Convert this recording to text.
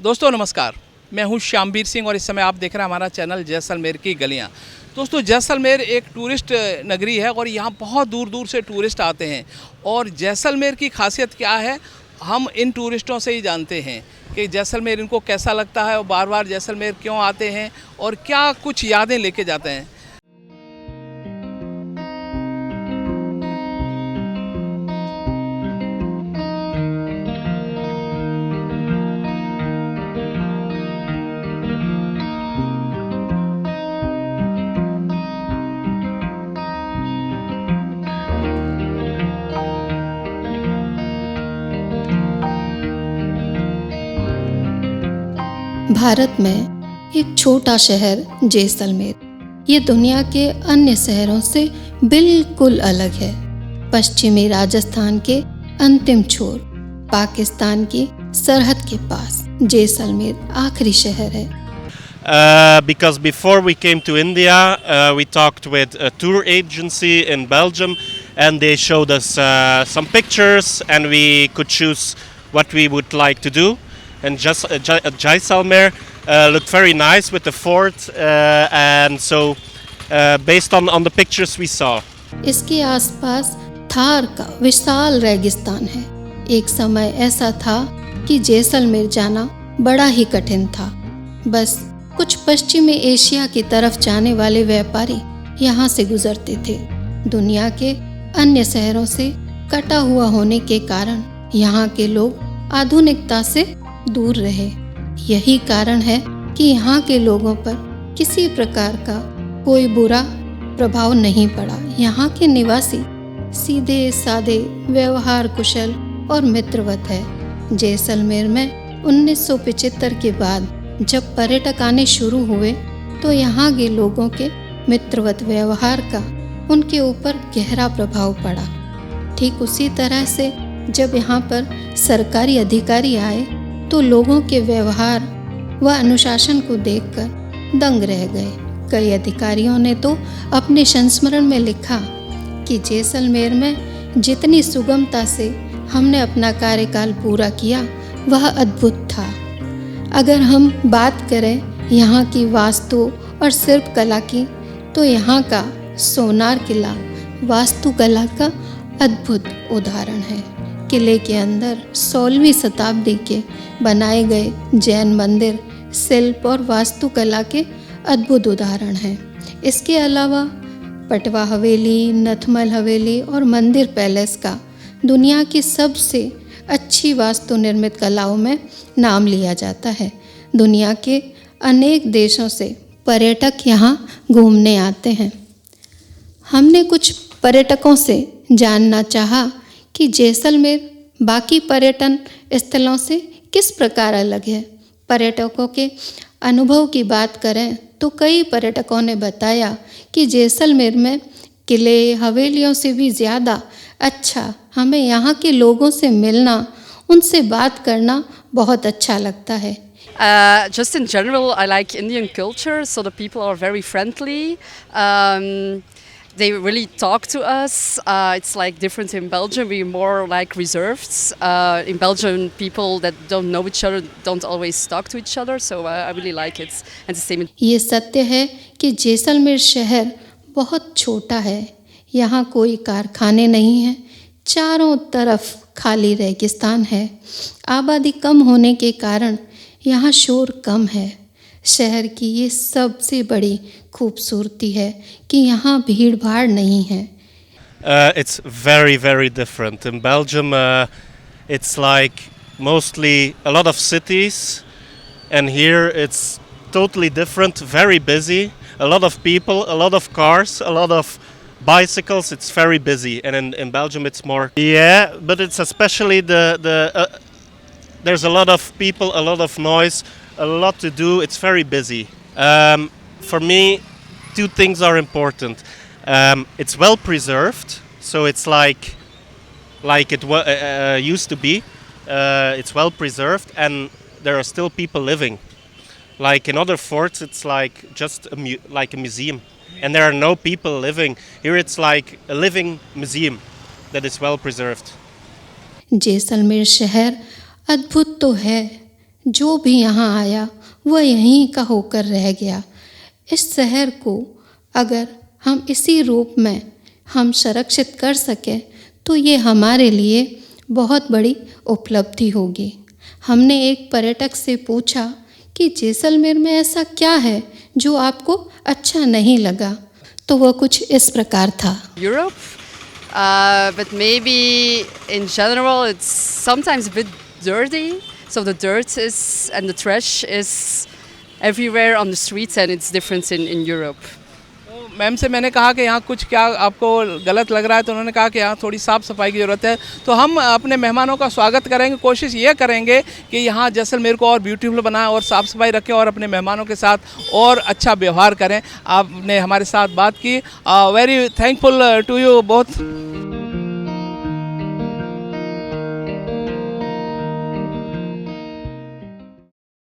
दोस्तों नमस्कार, मैं हूं श्यामवीर सिंह और इस समय आप देख रहे हैं हमारा चैनल जैसलमेर की गलियां। दोस्तों जैसलमेर एक टूरिस्ट नगरी है और यहाँ बहुत दूर दूर से टूरिस्ट आते हैं। और जैसलमेर की खासियत क्या है, हम इन टूरिस्टों से ही जानते हैं कि जैसलमेर इनको कैसा लगता है और बार बार जैसलमेर क्यों आते हैं और क्या कुछ यादें लेके जाते हैं। भारत में एक छोटा शहर जैसलमेर ये दुनिया के अन्य शहरों से बिल्कुल अलग है। पश्चिमी राजस्थान के अंतिम छोर पाकिस्तान की सरहद के पास जैसलमेर आखिरी शहर है। Because before we came to India, we talked with a tour agency in Belgium, and they showed us some pictures, and we could choose what we would like to do. And just Jaisalmer looked very nice with the fort, and so based on the pictures we saw. इसके आसपास थार का विशाल रेगिस्तान है। एक समय ऐसा था कि जैसलमेर जाना बड़ा ही कठिन था। बस कुछ पश्चिमी एशिया की तरफ जाने वाले व्यापारी यहाँ से गुजरते थे। दुनिया के अन्य शहरों से कटा हुआ होने के कारण यहाँ के लोग आधुनिकता से दूर रहे। यही कारण है कि यहाँ के लोगों पर किसी प्रकार का कोई बुरा प्रभाव नहीं पड़ा। यहाँ के निवासी सीधे सादे, व्यवहार कुशल और मित्रवत है। जैसलमेर में 1975 के बाद जब पर्यटक आने शुरू हुए तो यहाँ के लोगों के मित्रवत व्यवहार का उनके ऊपर गहरा प्रभाव पड़ा। ठीक उसी तरह से जब यहाँ पर सरकारी अधिकारी आए तो लोगों के व्यवहार व अनुशासन को देखकर दंग रह गए। कई अधिकारियों ने तो अपने संस्मरण में लिखा कि जैसलमेर में जितनी सुगमता से हमने अपना कार्यकाल पूरा किया वह अद्भुत था। अगर हम बात करें यहाँ की वास्तु और शिल्पकला की तो यहाँ का सोनार किला वास्तुकला का अद्भुत उदाहरण है। किले के अंदर 16वीं शताब्दी के बनाए गए जैन मंदिर शिल्प और वास्तुकला के अद्भुत उदाहरण हैं। इसके अलावा पटवा हवेली, नथमल हवेली और मंदिर पैलेस का दुनिया की सबसे अच्छी वास्तु निर्मित कलाओं में नाम लिया जाता है। दुनिया के अनेक देशों से पर्यटक यहाँ घूमने आते हैं। हमने कुछ पर्यटकों से जानना चाहा कि जैसलमेर बाकी पर्यटन स्थलों से किस प्रकार अलग है। पर्यटकों के अनुभव की बात करें तो कई पर्यटकों ने बताया कि जैसलमेर में किले, हवेलियों से भी ज़्यादा अच्छा हमें यहाँ के लोगों से मिलना, उनसे बात करना बहुत अच्छा लगता है। Just in general, I like Indian culture, so the people are very friendly. They really talk to us. It's like different in Belgium. We're more like reserved. In Belgium, people that don't know each other don't always talk to each other. So I really like it. And the same. ये सत्य है कि जैसलमेर शहर बहुत छोटा है। यहाँ कोई कारखाने नहीं हैं। चारों तरफ खाली रेगिस्तान है। आबादी कम होने के कारण यहाँ शोर कम है। शहर की ये सबसे बड़ी खूबसूरती है कि यहाँ भीड़ भाड़ नहीं है। It's very different. In Belgium, it's like mostly a lot of cities, and here it's totally different, very busy, a lot of people, a lot of cars, a lot of bicycles. It's very busy, and in Belgium it's more. Yeah, but it's especially there's a lot of people, a lot of noise, a lot to do. It's very busy. For me, two things are important. It's well preserved, so it's like it used to be. It's well preserved, and there are still people living. Like in other forts, it's like just like a museum, and there are no people living. Here, it's like a living museum that is well preserved. Jaisalmer शहर अद्भुत तो है, जो भी यहाँ आया वह यहीं का होकर रह गया। इस शहर को अगर हम इसी रूप में हम संरक्षित कर सकें तो ये हमारे लिए बहुत बड़ी उपलब्धि होगी। हमने एक पर्यटक से पूछा कि जैसलमेर में ऐसा क्या है जो आपको अच्छा नहीं लगा, तो वह कुछ इस प्रकार था। Europe, but maybe in general it's sometimes a bit dirty. So the dirt is and the trash is everywhere on the streets, and it's different in Europe. तो मैम से मैंने कहा कि यहाँ कुछ क्या आपको गलत लग रहा है, तो उन्होंने कहा कि यहाँ थोड़ी साफ़ सफाई की ज़रूरत है। तो हम अपने मेहमानों का स्वागत करेंगे, कोशिश ये करेंगे कि यहाँ जैसलमेर को और ब्यूटीफुल बनाएं और साफ़ सफाई रखें और अपने मेहमानों के साथ और अच्छा व्यवहार करें। आपने हमारे साथ बात की, very thankful to you both.